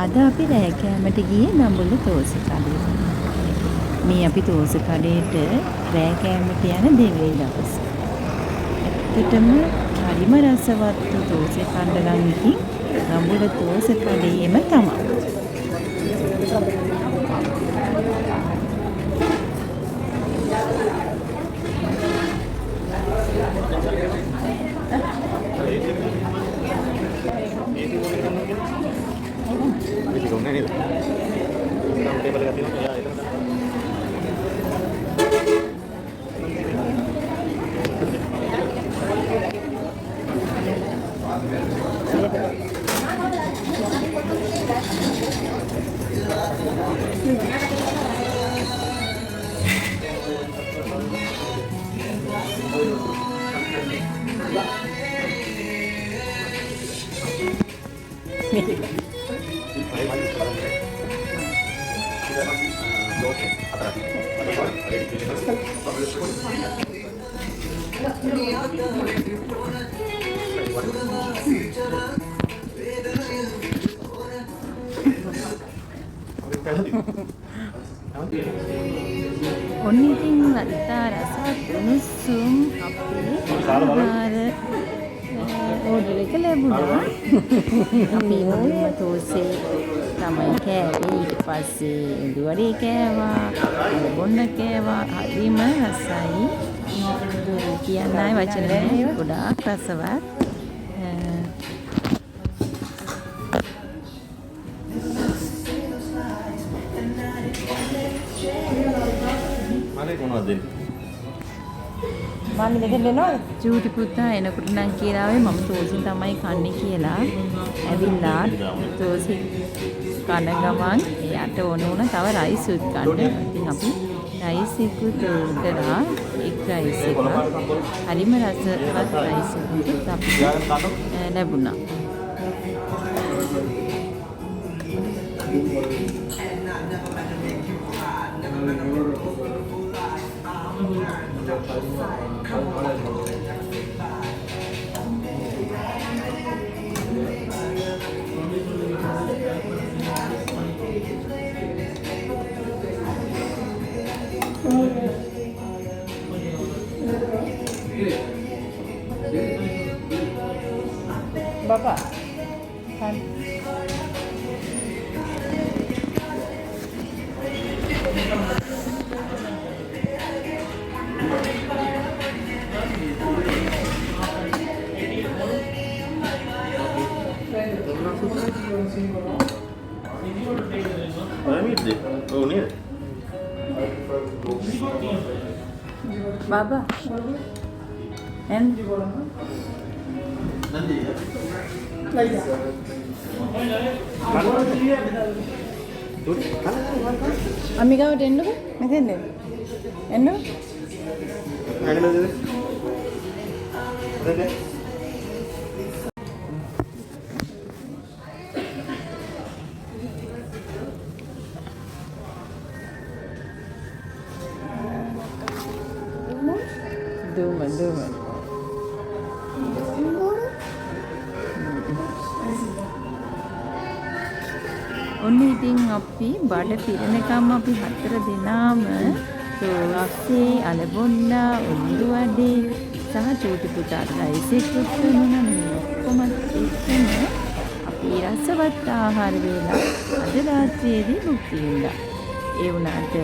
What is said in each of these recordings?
අද අපි රෑ කෑමට ගියේ නඹුල තෝස කඩේට. මේ අපි තෝස කඩේට රෑ කෑමට යන දෙවෙනි දවස. ඇත්තටම හරිම රසවත් තෝසේ කන්න නම් ඉතින් නඹුල තෝස කඩේම තමයි. ඔන්න ඉතින් ලලිතා රසවත් උණුසුම් අපේ ආහාර ඕඩර් එක ලැබුණා. අපි මුලින්ම තෝසේ තමයි කෑවේ. ඊට පස්සේ ඉඳුවරේ කෑවා, බොන්න කෑවා. හරිම රසයි. කියන්නයි වචන නැහැ. ගොඩාක් රසවත්. මම දෙකෙන් දෙනවද? චූටි පුතා එනකොට නම් කියලා ආවේ මම තෝසින් තමයි කන්නේ කියලා. ඇවිල්ලා තෝසින් කන ගමන් එයාට ඕන වුණා තව රයිස් උත් ගන්න. ඉතින් අපි රයිස් එකත් උදලා එක් රයිස් එක. හරිම රසවත් රයිස් එකක් අපිට ලැබුණා. Bapak kan Baba and අම්මිගාවට එන්නකො මෙතෙන්ද එන්න දුම ඔන්න ඉතින් අපි බඩ පිරෙනකම් අපි 4 දෙනාම තෝරස්සේ අලබොන්නා උඳු වඩේ සහ චූටි පුතාට රයිස් එකක් දුන්නා නේ ඔක්කොම එක්කම අපි රසවත් ආහාර වේලා අද රාත්‍රියේදී භුක්ති විඳා. ඒ වුණාට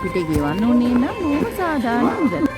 පිට ගෙවන්න ඕනේ නම් බොහොම සාධාරණ මුදල්.